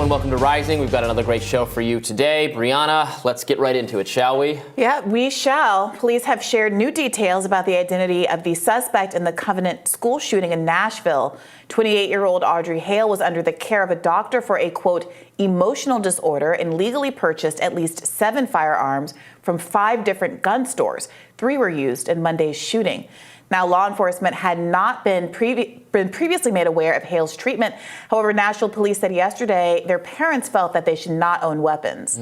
everyone. Welcome to Rising. We've got another great show for you today. Brianna, let's get right into it, shall we? Yeah, we shall. Police have shared new details about the identity of the suspect in the Covenant school shooting in Nashville. 28-year-old Audrey Hale was under the care of a doctor for a, quote, emotional disorder and legally purchased at least 7 firearms from 5 different gun stores. 3 were used in Monday's shooting. Now, law enforcement had not been previously made aware of Hale's treatment. However, Nashville police said yesterday their parents felt that they should not own weapons.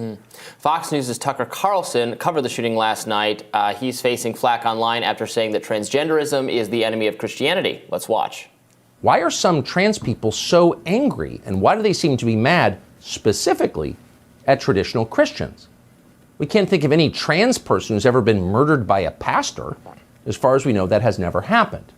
Fox News' Tucker Carlson covered the shooting last night. He's facing flack online after saying that transgenderism is the enemy of Christianity. Let's watch. Why are some trans people so angry, and why do they seem to be mad specifically at traditional Christians? We can't think of any trans person who's ever been murdered by a pastor. As far as we know, that has never happened.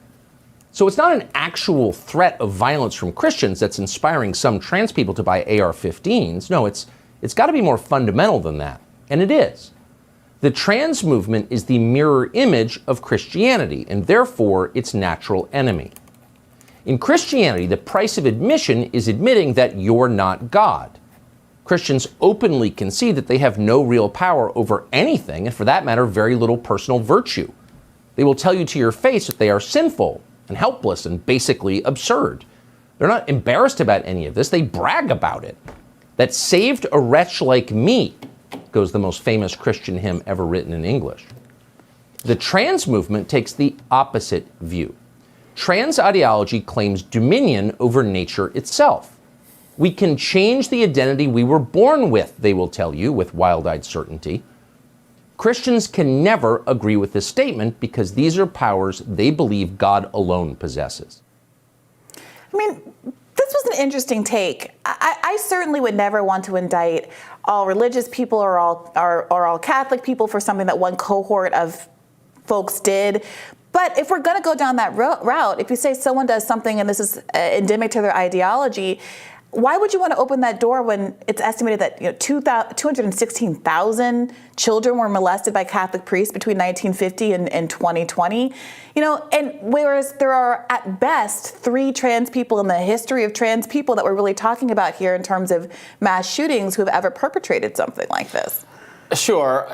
So it's not an actual threat of violence from Christians that's inspiring some trans people to buy AR-15s. No, it's got to be more fundamental than that. And it is. The trans movement is the mirror image of Christianity, and therefore its natural enemy. In Christianity, the price of admission is admitting that you're not God. Christians openly concede that they have no real power over anything, and for that matter, very little personal virtue. They will tell you to your face that they are sinful and helpless and basically absurd. They're not embarrassed about any of this. They brag about it. That saved a wretch like me, goes the most famous Christian hymn ever written in English. The trans movement takes the opposite view. Trans ideology claims dominion over nature itself. We can change the identity we were born with, they will tell you with wild-eyed certainty. Christians can never agree with this statement because these are powers they believe God alone possesses. I mean, this was an interesting take. I certainly would never want to indict all religious people or all Catholic people for something that one cohort of folks did. But if we're going to go down that route, if you say someone does something and this is endemic to their ideology, why would you want to open that door when it's estimated that 216,000 children were molested by Catholic priests between 1950 and 2020? And whereas there are at best 3 trans people in the history of trans people that we're really talking about here in terms of mass shootings who have ever perpetrated something like this. Sure.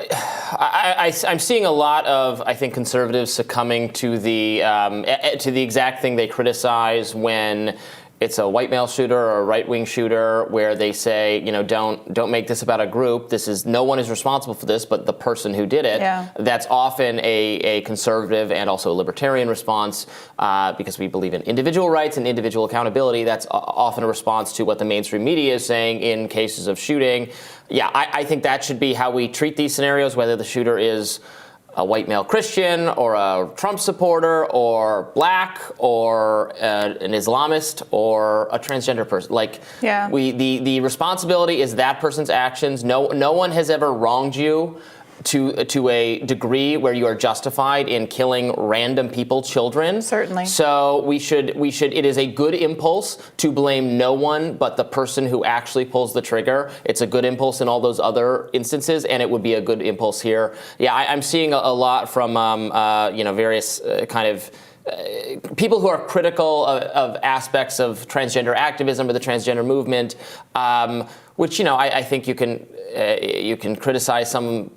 I'm seeing a lot of, I think, conservatives succumbing to the exact thing they criticize when it's a white male shooter or a right-wing shooter, where they say, don't make this about a group. No one is responsible for this, but the person who did it. Yeah. That's often a conservative and also a libertarian response because we believe in individual rights and individual accountability. That's often a response to what the mainstream media is saying in cases of shooting. Yeah, I think that should be how we treat these scenarios, whether the shooter is a white male Christian or a Trump supporter or black or an Islamist or a transgender person. The responsibility is that person's actions. No one has ever wronged you to a degree where you are justified in killing random people, children. Certainly. So we should. It is a good impulse to blame no one but the person who actually pulls the trigger. It's a good impulse in all those other instances, and it would be a good impulse here. Yeah, I'm seeing a lot from various kind of people who are critical of aspects of transgender activism or the transgender movement, which I think you can criticize some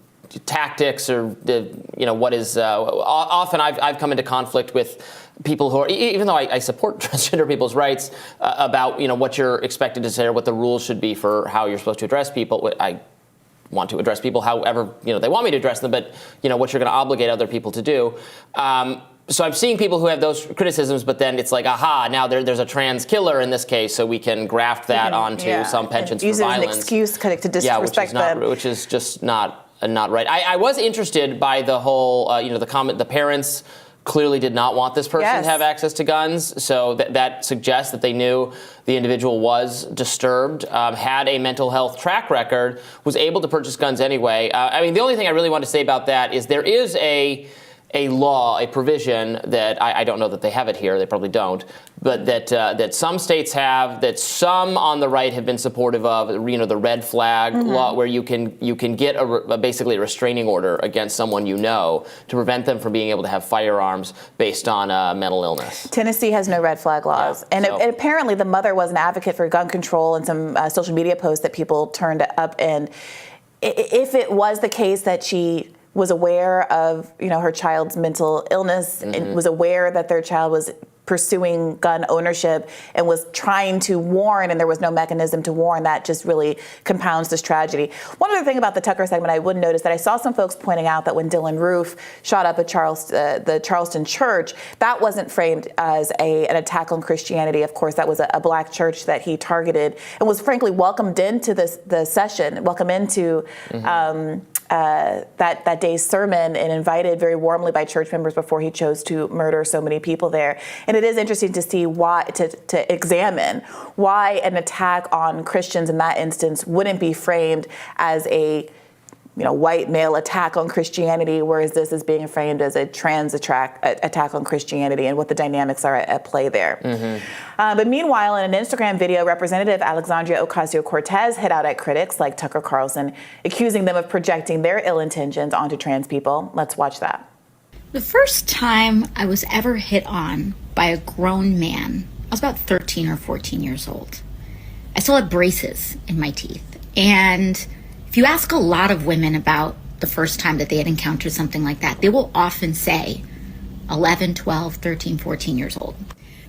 tactics or what is often I've come into conflict with people who are, even though I support transgender people's rights, about what you're expected to say or what the rules should be for how you're supposed to address people. I want to address people however they want me to address them, but what you're going to obligate other people to do. So I'm seeing people who have those criticisms, but then it's like, aha, now there's a trans killer in this case, so we can graft that onto some penchants for violence. Use it as an excuse kind of to disrespect them. Which is just not right. I was interested by the whole, the comment. The parents clearly did not want this person to have access to guns, so that suggests that they knew the individual was disturbed, had a mental health track record, was able to purchase guns anyway. The only thing I really want to say about that is there is a a law, a provision that I don't know that they have it here. They probably don't, but that some states have, that some on the right have been supportive of. The red flag law, where you can get basically a restraining order against someone to prevent them from being able to have firearms based on mental illness. Tennessee has no red flag laws, and apparently the mother was an advocate for gun control, and some social media posts that people turned up. And if it was the case that she was aware of, her child's mental illness and was aware that their child was pursuing gun ownership and was trying to warn, and there was no mechanism to warn, that just really compounds this tragedy. One other thing about the Tucker segment I would notice that I saw some folks pointing out that when Dylan Roof shot up at the Charleston church, that wasn't framed as an attack on Christianity. Of course, that was a black church that he targeted and was frankly welcomed into the session, welcomed into that day's sermon, and invited very warmly by church members before he chose to murder so many people there. And it is interesting to see to examine why an attack on Christians in that instance wouldn't be framed as a white male attack on Christianity, whereas this is being framed as a trans attack on Christianity, and what the dynamics are at play there. But meanwhile, in an Instagram video, Representative Alexandria Ocasio-Cortez hit out at critics like Tucker Carlson, accusing them of projecting their ill intentions onto trans people. Let's watch that. The first time I was ever hit on by a grown man, I was about 13 or 14 years old. I still had braces in my teeth, and if you ask a lot of women about the first time that they had encountered something like that, they will often say 11, 12, 13, 14 years old.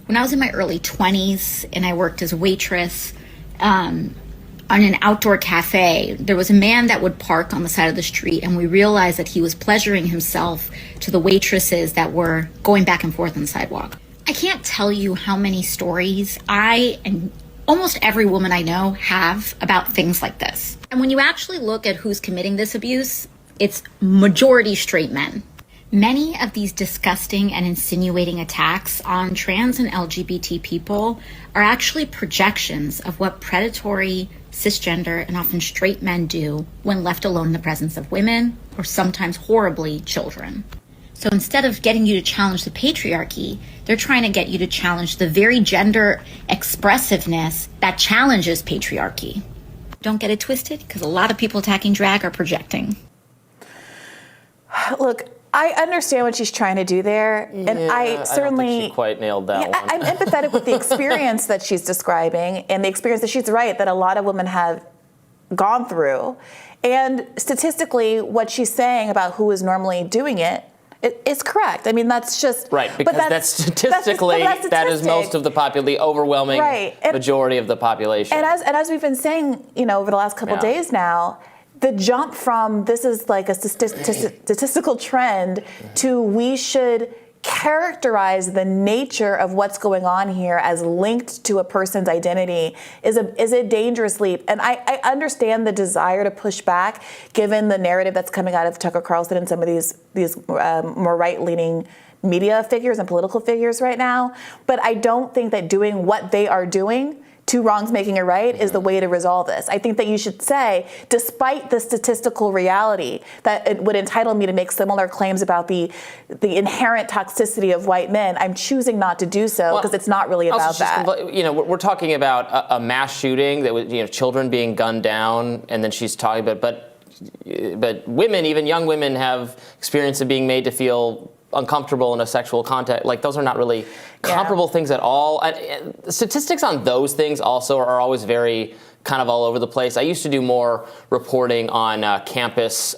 When I was in my early 20s and I worked as a waitress on an outdoor cafe, there was a man that would park on the side of the street, and we realized that he was pleasuring himself to the waitresses that were going back and forth on the sidewalk. I can't tell you how many stories I and almost every woman I know have about things like this. And when you actually look at who's committing this abuse, it's majority straight men. Many of these disgusting and insinuating attacks on trans and LGBT people are actually projections of what predatory, cisgender, and often straight men do when left alone in the presence of women, or sometimes horribly children. So instead of getting you to challenge the patriarchy, they're trying to get you to challenge the very gender expressiveness that challenges patriarchy. Don't get it twisted, because a lot of people attacking drag are projecting. Look, I understand what she's trying to do there, and I certainly don't think she quite nailed that one. I'm empathetic with the experience that she's describing, and the experience that she's right that a lot of women have gone through. And statistically, what she's saying about who is normally doing it is correct. I mean, that's just right, because that's statistically that is most of the overwhelming majority of the population. And as we've been saying, over the last couple of days now, the jump from this is like a statistical trend to we should characterize the nature of what's going on here as linked to a person's identity is a dangerous leap. And I understand the desire to push back, given the narrative that's coming out of Tucker Carlson and some of these more right-leaning media figures and political figures right now. But I don't think that doing what they are doing, two wrongs making a right, is the way to resolve this. I think that you should say, despite the statistical reality that it would entitle me to make similar claims about the inherent toxicity of white men, I'm choosing not to do so because it's not really about that. We're talking about a mass shooting that was, children being gunned down, and then she's talking about, but women, even young women, have experience of being made to feel uncomfortable in a sexual context. Like, those are not really comparable things at all. Statistics on those things also are always very kind of all over the place. I used to do more reporting on campus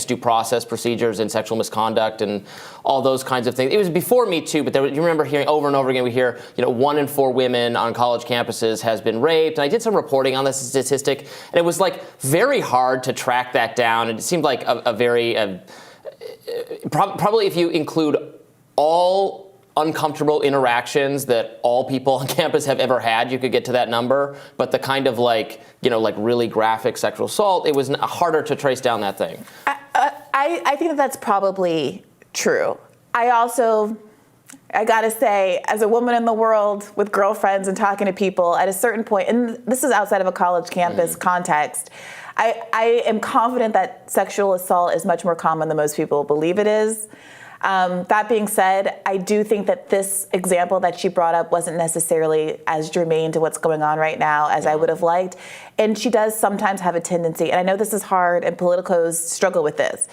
due process procedures and sexual misconduct and all those kinds of things. It was before Me Too, but you remember hearing over and over again, we hear, 1 in 4 women on college campuses has been raped. And I did some reporting on this statistic, and it was like very hard to track that down. And it seemed like probably if you include all uncomfortable interactions that all people on campus have ever had, you could get to that number. But the kind of like really graphic sexual assault, it was harder to trace down that thing. I think that's probably true. I gotta say, as a woman in the world with girlfriends and talking to people, at a certain point, and this is outside of a college campus context, I am confident that sexual assault is much more common than most people believe it is. That being said, I do think that this example that she brought up wasn't necessarily as germane to what's going on right now as I would have liked. And she does sometimes have a tendency, and I know this is hard and politicos struggle with this,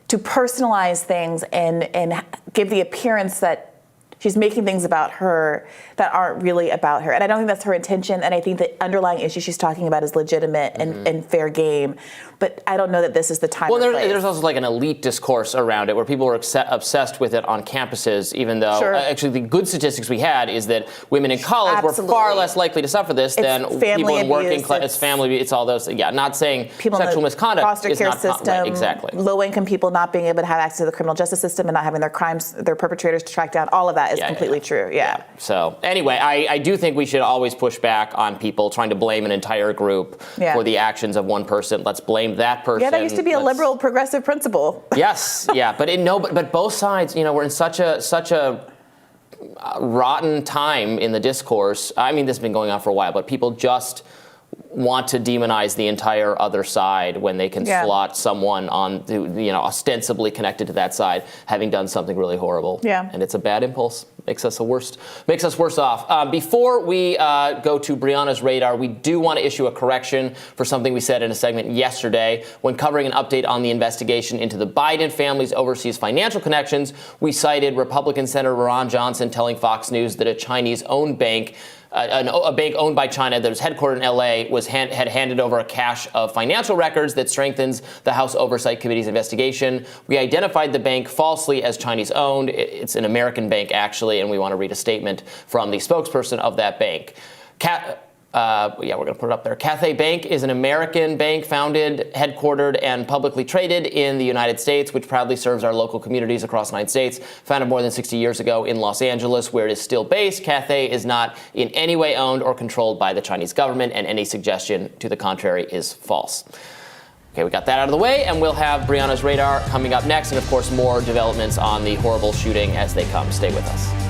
to personalize things and give the appearance that she's making things about her that aren't really about her. And I don't think that's her intention. And I think the underlying issue she's talking about is legitimate and fair game. But I don't know that this is the time. Well, there's also like an elite discourse around it where people were obsessed with it on campuses, even though actually the good statistics we had is that women in college were far less likely to suffer this than people in working class. It's family, it's all those. Yeah, not saying people sexual in the misconduct foster is care not system, right, exactly. Low-income people not being able to have access to the criminal justice system and not having their crimes, their perpetrators to track down. All of that is completely true. Yeah. So anyway, I do think we should always push back on people trying to blame an entire group for the actions of one person. Let's blame that person. Yeah, that used to be a liberal progressive principle. Yes, yeah, but both sides, we're in such a rotten time in the discourse. I mean, this has been going on for a while, but people just want to demonize the entire other side when they can slot someone on, ostensibly connected to that side, having done something really horrible. Yeah, and it's a bad impulse. Makes us worse off. Before we go to Brianna's radar, we do want to issue a correction for something we said in a segment yesterday. When covering an update on the investigation into the Biden family's overseas financial connections, we cited Republican Senator Ron Johnson telling Fox News that a Chinese-owned bank, a bank owned by China that was headquartered in L.A., had handed over a cache of financial records that strengthens the House Oversight Committee's investigation. We identified the bank falsely as Chinese-owned. It's an American bank, actually, and we want to read a statement from the spokesperson of that bank. We're going to put it up there. Cathay Bank is an American bank founded, headquartered, and publicly traded in the United States, which proudly serves our local communities across the United States. Founded more than 60 years ago in Los Angeles, where it is still based, Cathay is not in any way owned or controlled by the Chinese government, and any suggestion to the contrary is false. Okay, we got that out of the way, and we'll have Brianna's radar coming up next, and of course more developments on the horrible shooting as they come. Stay with us.